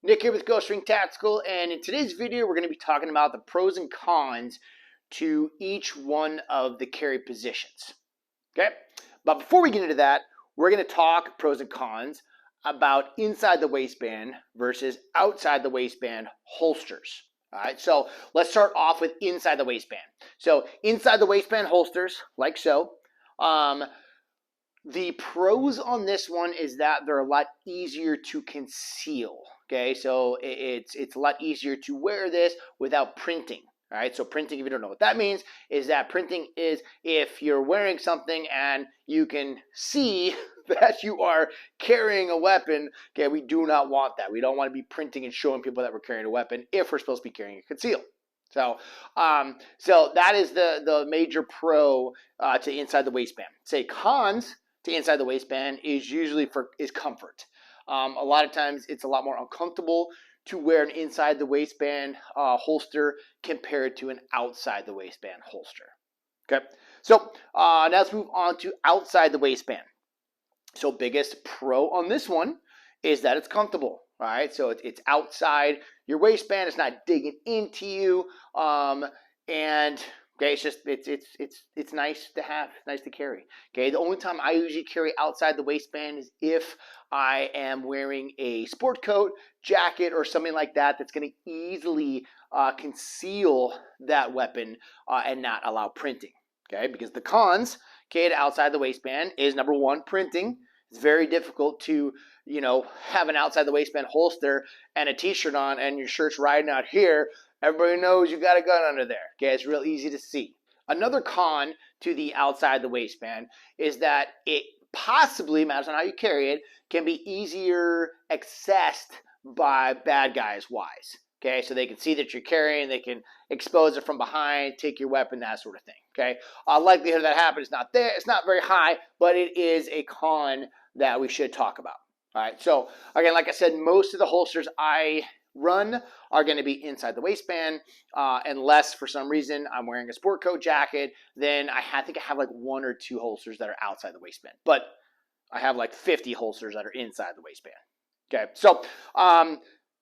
Nick here with Ghost Ring Tactical, and in today's video we're going to be talking about the pros and cons to each one of the carry positions. Okay, but before we get into that, we're going to talk pros and cons about inside the waistband versus outside the waistband holsters. All right, so let's start off with inside the waistband. So inside the waistband holsters, like so. The pros on this one is that they're a lot easier to conceal. Okay, so it's a lot easier to wear this without printing. All right, so printing, if you don't know what that means, is that printing is if you're wearing something and you can see that you are carrying a weapon. Okay, we do not want that. We don't want to be printing and showing people that we're carrying a weapon if we're supposed to be carrying a conceal. So that is the major pro to inside the waistband. Say cons to inside the waistband is usually is comfort. A lot of times it's a lot more uncomfortable to wear an inside the waistband holster compared to an outside the waistband holster. Okay, so now let's move on to outside the waistband. So biggest pro on this one is that it's comfortable. All right, so it's outside your waistband. It's not digging into you, and okay, it's just it's nice to have, it's nice to carry. Okay, the only time I usually carry outside the waistband is if I am wearing a sport coat, jacket, or something like that that's going to easily conceal that weapon and not allow printing. Okay, because the cons, okay, to outside the waistband is number one, printing. It's very difficult to, have an outside the waistband holster and a t-shirt on and your shirt's riding out here. Everybody knows you got a gun under there. Okay, it's real easy to see. Another con to the outside the waistband is that it possibly, matters on how you carry it, can be easier accessed by bad guys wise. Okay, so they can see that you're carrying, they can expose it from behind, take your weapon, that sort of thing. Okay, likelihood of that happening is not there. It's not very high, but it is a con that we should talk about. All right, so again, like I said, most of the holsters I run are going to be inside the waistband, unless for some reason I'm wearing a sport coat jacket. Then I think I have like one or two holsters that are outside the waistband, but I have like 50 holsters that are inside the waistband. Okay,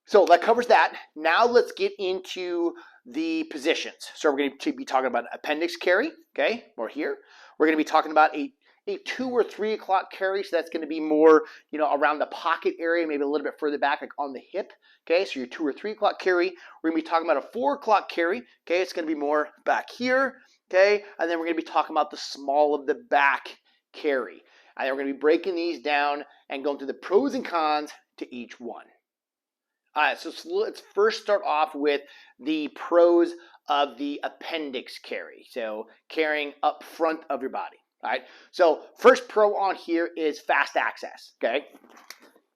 so that covers that. Now let's get into the positions. So we're going to be talking about appendix carry. Okay, or here we're going to be talking about a 2 or 3 o'clock carry. So that's going to be more, around the pocket area, maybe a little bit further back, like on the hip. Okay, so your 2 or 3 o'clock carry. We're going to be talking about a 4 o'clock carry. Okay, it's going to be more back here. Okay, and then we're going to be talking about the small of the back carry. And then we're going to be breaking these down and going through the pros and cons to each one. All right, so let's first start off with the pros of the appendix carry. So carrying up front of your body. All right, so first pro on here is fast access. Okay,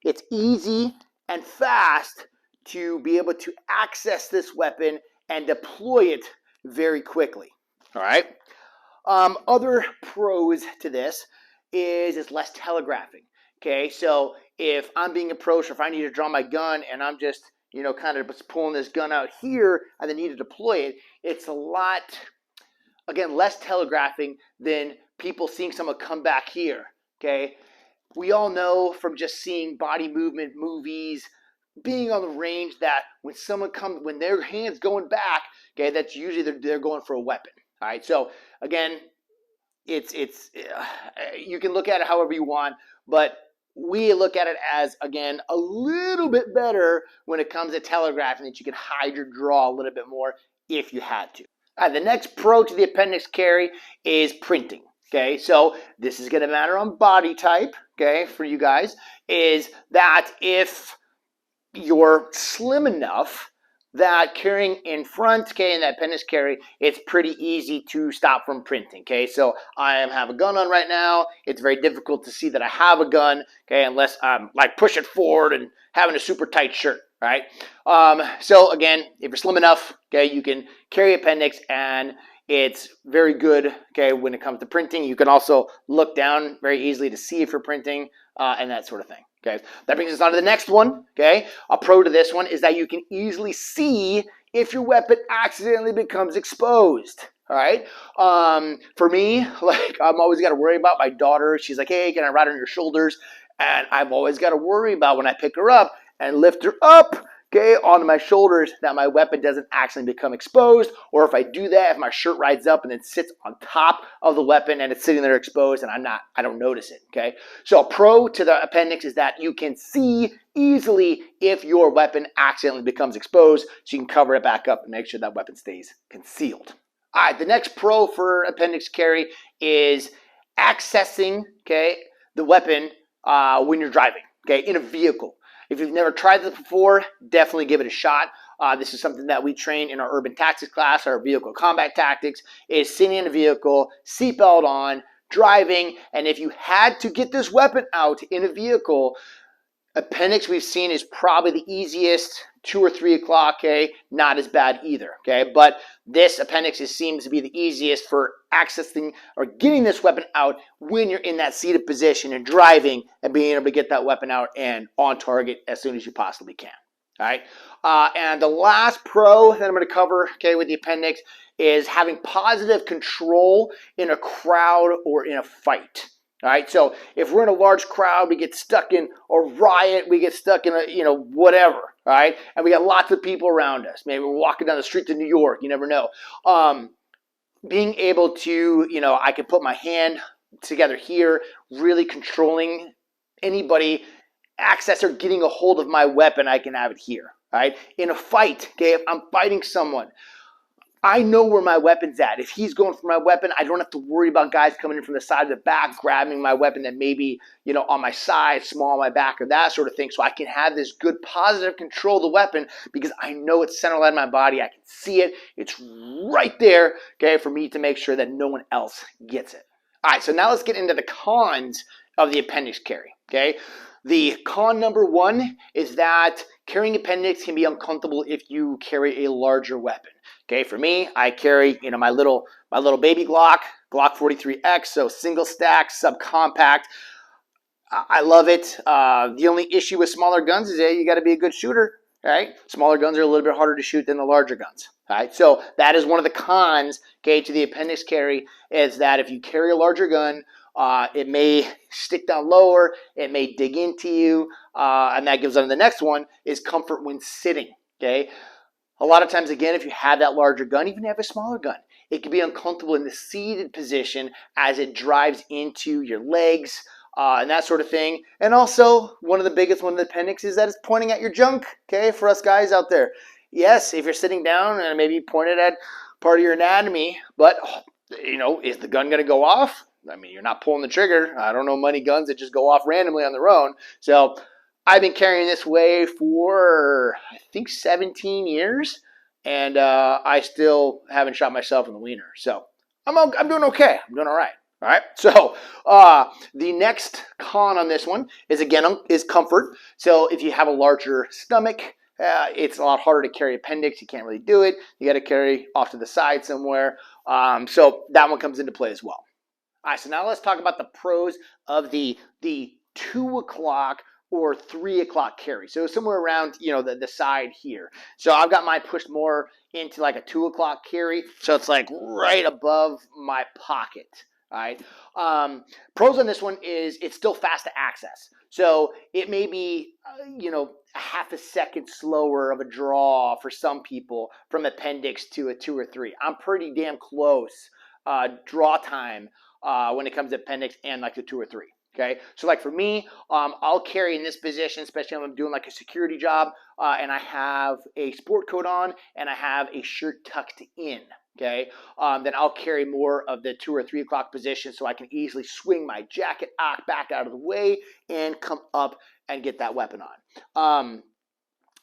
it's easy and fast to be able to access this weapon and deploy it very quickly. All right, other pros to this is it's less telegraphing. Okay, so if I'm being approached or if I need to draw my gun and I'm just, kind of just pulling this gun out here and then need to deploy it, it's a lot, again, less telegraphing than people seeing someone come back here. Okay, we all know from just seeing body movement movies, being on the range, that when someone comes, when their hand's going back, okay, that's usually they're going for a weapon. All right, so again, it's you can look at it however you want, but we look at it as, again, a little bit better when it comes to telegraphing, that you can hide your draw a little bit more if you had to. All right, the next pro to the appendix carry is printing. Okay, so this is going to matter on body type, okay, for you guys, is that if you're slim enough that carrying in front, okay, in that appendix carry, it's pretty easy to stop from printing. Okay, so I have a gun on right now. It's very difficult to see that I have a gun, okay, unless I'm like pushing forward and having a super tight shirt, right? So again, if you're slim enough, okay, you can carry appendix and it's very good, okay, when it comes to printing. You can also look down very easily to see if you're printing and that sort of thing. Okay, that brings us on to the next one. Okay, a pro to this one is that you can easily see if your weapon accidentally becomes exposed. All right, for me, like, I'm always got to worry about my daughter. She's like, hey, can I ride on your shoulders? And I've always got to worry about when I pick her up and lift her up. okay, on my shoulders, that my weapon doesn't accidentally become exposed. Or if I do that, if my shirt rides up and then sits on top of the weapon and it's sitting there exposed and I don't notice it, okay? So a pro to the appendix is that you can see easily if your weapon accidentally becomes exposed, so you can cover it back up and make sure that weapon stays concealed. All right, the next pro for appendix carry is accessing, okay, the weapon when you're driving, okay, in a vehicle. If you've never tried this before, definitely give it a shot. This is something that we train in our urban tactics class, our vehicle combat tactics, is sitting in a vehicle, seatbelt on, driving, and if you had to get this weapon out in a vehicle, appendix we've seen is probably the easiest, 2 or 3 o'clock, okay, not as bad either, okay, but this appendix seems to be the easiest for accessing or getting this weapon out when you're in that seated position and driving and being able to get that weapon out and on target as soon as you possibly can. All right, and the last pro that I'm going to cover, okay, with the appendix is having positive control in a crowd or in a fight. All right, so if we're in a large crowd, we get stuck in a riot, we get stuck in a, whatever, all right, and we got lots of people around us. Maybe we're walking down the street to New York, you never know. Being able to, I can put my hand together here, really controlling anybody access or getting a hold of my weapon, I can have it here, all right? In a fight, okay, if I'm fighting someone, I know where my weapon's at. If he's going for my weapon, I don't have to worry about guys coming in from the side of the back, grabbing my weapon that may be, on my side, small on my back, or that sort of thing. So I can have this good positive control of the weapon because I know it's center line of my body. I can see it. It's right there, okay, for me to make sure that no one else gets it. All right, so now let's get into the cons of the appendix carry, okay? The con number one is that carrying appendix can be uncomfortable if you carry a larger weapon. Okay, for me, I carry, my little baby Glock 43X, so single stack, subcompact. I love it. The only issue with smaller guns is that you got to be a good shooter, right? Smaller guns are a little bit harder to shoot than the larger guns. All right, so that is one of the cons, okay, to the appendix carry is that if you carry a larger gun, it may stick down lower, it may dig into you, and that gives on the next one is comfort when sitting, okay? A lot of times, again, if you have that larger gun, even if you have a smaller gun, it can be uncomfortable in the seated position as it drives into your legs and that sort of thing. And also, one of the appendix is that it's pointing at your junk, okay, for us guys out there. Yes, if you're sitting down and maybe pointed at part of your anatomy, but, is the gun going to go off? I mean, you're not pulling the trigger. I don't know many guns that just go off randomly on their own. So I've been carrying this way for, I think, 17 years, and I still haven't shot myself in the wiener. So I'm doing okay. I'm doing all right. All right. So the next con on this one is, again, is comfort. So if you have a larger stomach, it's a lot harder to carry appendix. You can't really do it. You got to carry off to the side somewhere. So that one comes into play as well. All right, so now let's talk about the pros of the 2 o'clock or 3 o'clock carry. So somewhere around, the side here. So I've got mine pushed more into like a 2 o'clock carry. So it's like right above my pocket. All right. Pros on this one is it's still fast to access. So it may be, a half a second slower of a draw for some people from appendix to a 2 or 3. I'm pretty damn close draw time when it comes to appendix and like the 2 or 3. Okay, so like for me, I'll carry in this position, especially when I'm doing like a security job, and I have a sport coat on and I have a shirt tucked in. Okay, then I'll carry more of the 2 or 3 o'clock position so I can easily swing my jacket back out of the way and come up and get that weapon on.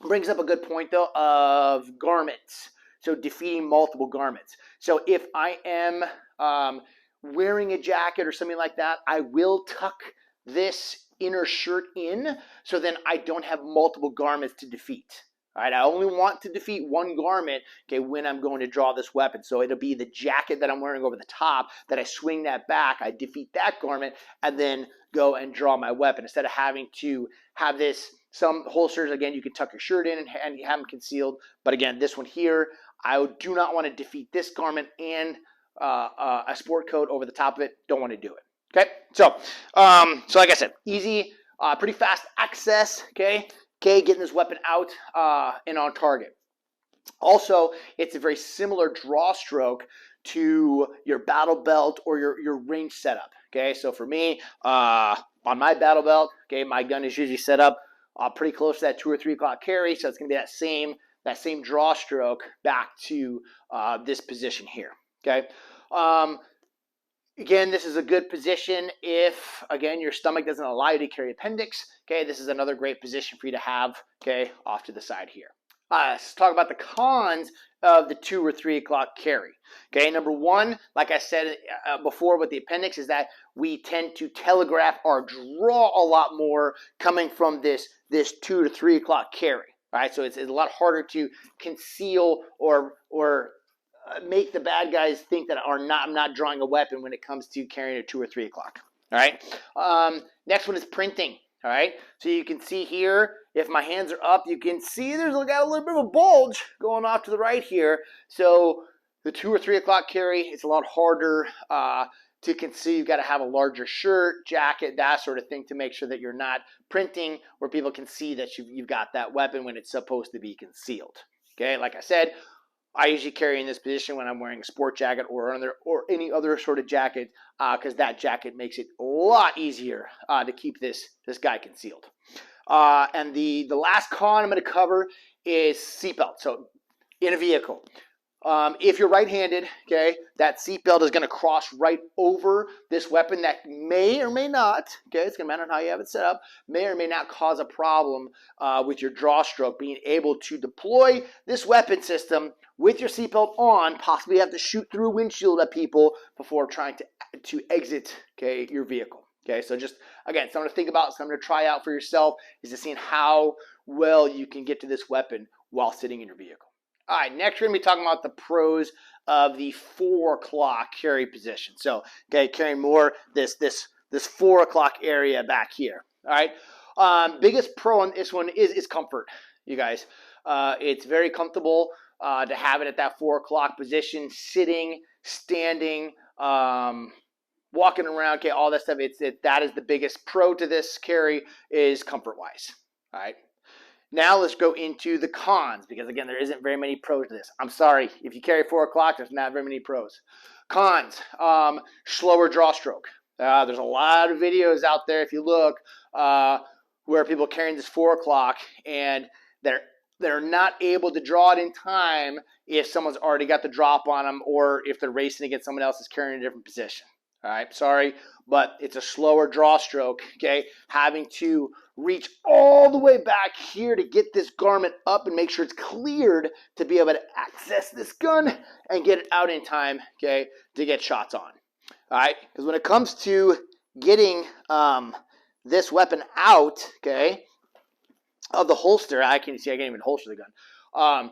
Brings up a good point though of garments. So defeating multiple garments. So if I am wearing a jacket or something like that, I will tuck this inner shirt in so then I don't have multiple garments to defeat. All right, I only want to defeat one garment, okay, when I'm going to draw this weapon. So it'll be the jacket that I'm wearing over the top that I swing that back, I defeat that garment, and then go and draw my weapon instead of having to have this. Some holsters, again, you can tuck your shirt in and have them concealed. But again, this one here, I do not want to defeat this garment and a sport coat over the top of it. Don't want to do it. Okay, so like I said, easy, pretty fast access. Okay, Okay, getting this weapon out and on target. Also, it's a very similar draw stroke to your battle belt or your range setup. Okay, so for me, on my battle belt, okay, my gun is usually set up pretty close to that 2 or 3 o'clock carry, so it's going to be that same draw stroke back to this position here. Okay. Again, this is a good position if, again, your stomach doesn't allow you to carry appendix. Okay, this is another great position for you to have, okay, off to the side here. Let's talk about the cons of the 2 or 3 o'clock carry. Okay, number one, like I said before with the appendix, is that we tend to telegraph our draw a lot more coming from this 2 to 3 o'clock carry. All right, so it's a lot harder to conceal or make the bad guys think that I'm not drawing a weapon when it comes to carrying a 2 or 3 o'clock. All right. Next one is printing. All right. So you can see here, if my hands are up, you can see there's got a little bit of a bulge going off to the right here. So the 2 or 3 o'clock carry, it's a lot harder to conceal. You've got to have a larger shirt, jacket, that sort of thing to make sure that you're not printing where people can see that you've got that weapon when it's supposed to be concealed. Okay. Like I said, I usually carry in this position when I'm wearing a sport jacket or any other sort of jacket because that jacket makes it a lot easier to keep this guy concealed. And the last con I'm going to cover is seatbelt. So in a vehicle, if you're right-handed, okay, that seatbelt is going to cross right over this weapon that may or may not, okay, it's going to matter on how you have it set up, may or may not cause a problem with your draw stroke, being able to deploy this weapon system with your seatbelt on, possibly have to shoot through a windshield at people before trying to exit, okay, your vehicle. Okay, so just, again, something to think about, something to try out for yourself, is to seeing how well you can get to this weapon while sitting in your vehicle. All right, next we're going to be talking about the pros of the 4 o'clock carry position. So, okay, carrying more this 4 o'clock area back here. All right, biggest pro on this one is comfort, you guys. It's very comfortable to have it at that 4 o'clock position, sitting, standing, walking around, okay, all that stuff. That is the biggest pro to this carry, is comfort-wise. All right. Now let's go into the cons, because again, there isn't very many pros to this. I'm sorry, if you carry 4 o'clock, there's not very many pros. Cons, slower draw stroke. There's a lot of videos out there, if you look, where people are carrying this 4 o'clock and they're not able to draw it in time if someone's already got the drop on them, or if they're racing against someone else that's carrying a different position. All right, sorry, but it's a slower draw stroke, okay? Having to reach all the way back here to get this garment up and make sure it's cleared to be able to access this gun and get it out in time, okay, to get shots on. All right, because when it comes to getting this weapon out, okay, of the holster, I can't even holster the gun.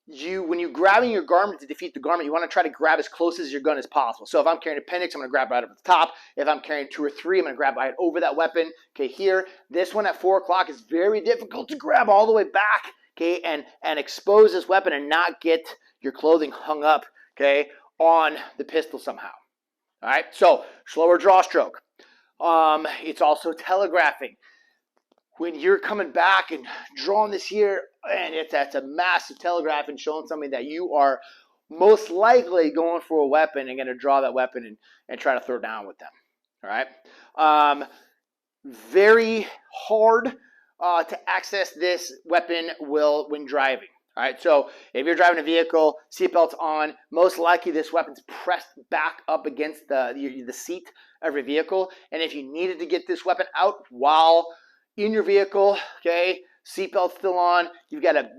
When you're grabbing your garment to defeat the garment, you want to try to grab as close as your gun as possible. So if I'm carrying appendix, I'm going to grab right up at the top. If I'm carrying 2 or 3, I'm going to grab right over that weapon. Okay, here, this one at 4 o'clock is very difficult to grab all the way back, okay, and expose this weapon and not get your clothing hung up, okay, on the pistol somehow. All right, so slower draw stroke. It's also telegraphing. When you're coming back and drawing this here, and that's a massive telegraph and showing something that you are most likely going for a weapon and going to draw that weapon and try to throw down with them. All right. Very hard to access this weapon when driving. All right. So if you're driving a vehicle, seatbelt's on, most likely this weapon's pressed back up against the seat of your vehicle. And if you needed to get this weapon out while in your vehicle, okay, seatbelt still on, you've got to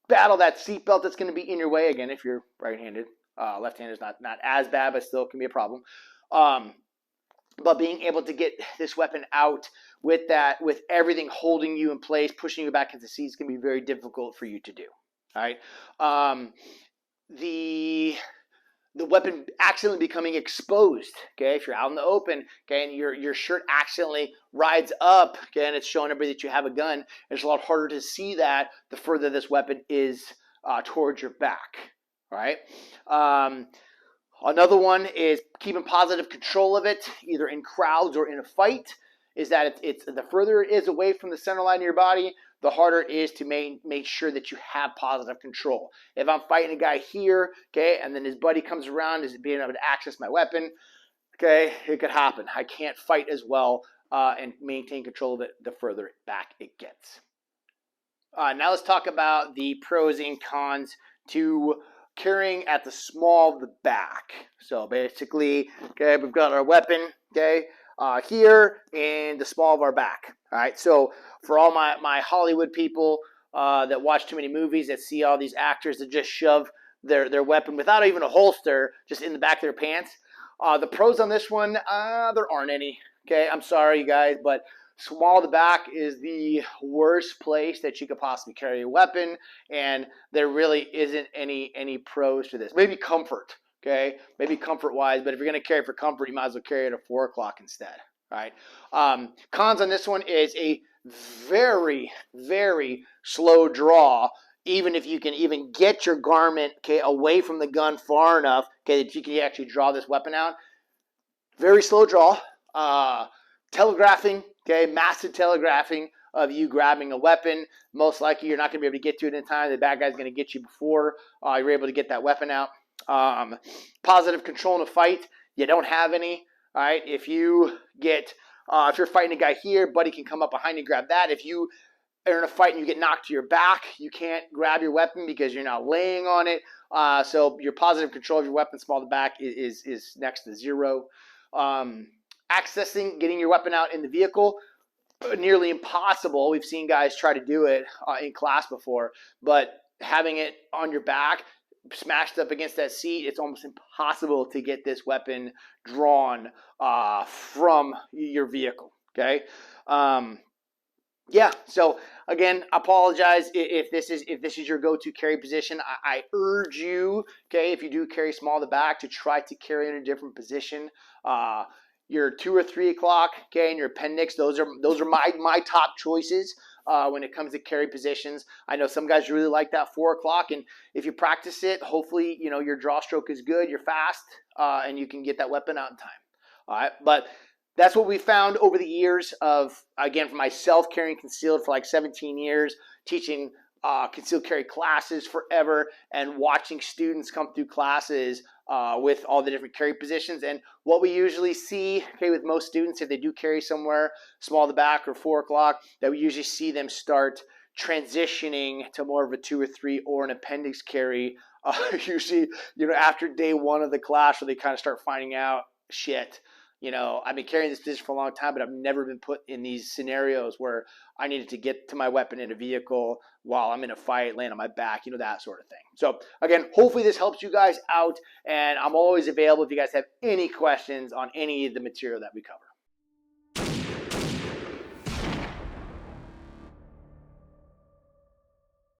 battle that seatbelt that's going to be in your way. Again, if you're right-handed, left-handed is not as bad, but still can be a problem. But being able to get this weapon out with everything holding you in place, pushing you back into the seat, is going to be very difficult for you to do. All right. The weapon accidentally becoming exposed, okay, if you're out in the open, okay, and your shirt accidentally rides up, okay, and it's showing everybody that you have a gun, it's a lot harder to see that the further this weapon is towards your back, all right? Another one is keeping positive control of it, either in crowds or in a fight, is that it's the further it is away from the center line of your body, the harder it is to make sure that you have positive control. If I'm fighting a guy here, okay, and then his buddy comes around, is being able to access my weapon, okay, it could happen. I can't fight as well and maintain control of it the further back it gets. Now let's talk about the pros and cons to carrying at the small of the back. So basically, okay, we've got our weapon, okay, here in the small of our back. All right, so for all my Hollywood people that watch too many movies, that see all these actors that just shove their weapon without even a holster just in the back of their pants, the pros on this one, there aren't any. Okay, I'm sorry, you guys, but small of the back is the worst place that you could possibly carry a weapon, and there really isn't any pros to this. Maybe comfort, okay? Maybe comfort-wise, but if you're going to carry for comfort, you might as well carry it at 4 o'clock instead, all right? Cons on this one is a very, very slow draw, even if you can even get your garment, okay, away from the gun far enough, okay, that you can actually draw this weapon out. Very slow draw. Telegraphing, okay, massive telegraphing of you grabbing a weapon. Most likely you're not going to be able to get to it in time. The bad guy's going to get you before you're able to get that weapon out. Positive control in a fight, you don't have any. All right, if you get, if you're fighting a guy here, buddy can come up behind you and grab that. If you are in a fight and you get knocked to your back, you can't grab your weapon because you're not laying on it. So your positive control of your weapon, small to back, is next to zero. Accessing, getting your weapon out in the vehicle, nearly impossible. We've seen guys try to do it in class before, but having it on your back, smashed up against that seat, it's almost impossible to get this weapon drawn from your vehicle, okay? Yeah, so again, I apologize if this is your go-to carry position. I urge you, okay, if you do carry small to back, to try to carry in a different position. Your 2 or 3 o'clock, okay, and your appendix, those are my top choices when it comes to carry positions. I know some guys really like that 4 o'clock, and if you practice it, hopefully, you know, your draw stroke is good, you're fast, and you can get that weapon out in time. All right, but that's what we found over the years of, again, for myself carrying concealed for like 17 years, teaching concealed carry classes forever, and watching students come through classes with all the different carry positions. And what we usually see, okay, with most students, if they do carry somewhere small to back or 4 o'clock, that we usually see them start transitioning to more of a 2 or 3 or an appendix carry. Usually, you know, after day 1 of the class, where they kind of start finding out, shit, you know, I've been carrying this position for a long time, but I've never been put in these scenarios where I needed to get to my weapon in a vehicle while I'm in a fight, laying on my back, you know, that sort of thing. So again, hopefully this helps you guys out, and I'm always available if you guys have any questions on any of the material that we cover.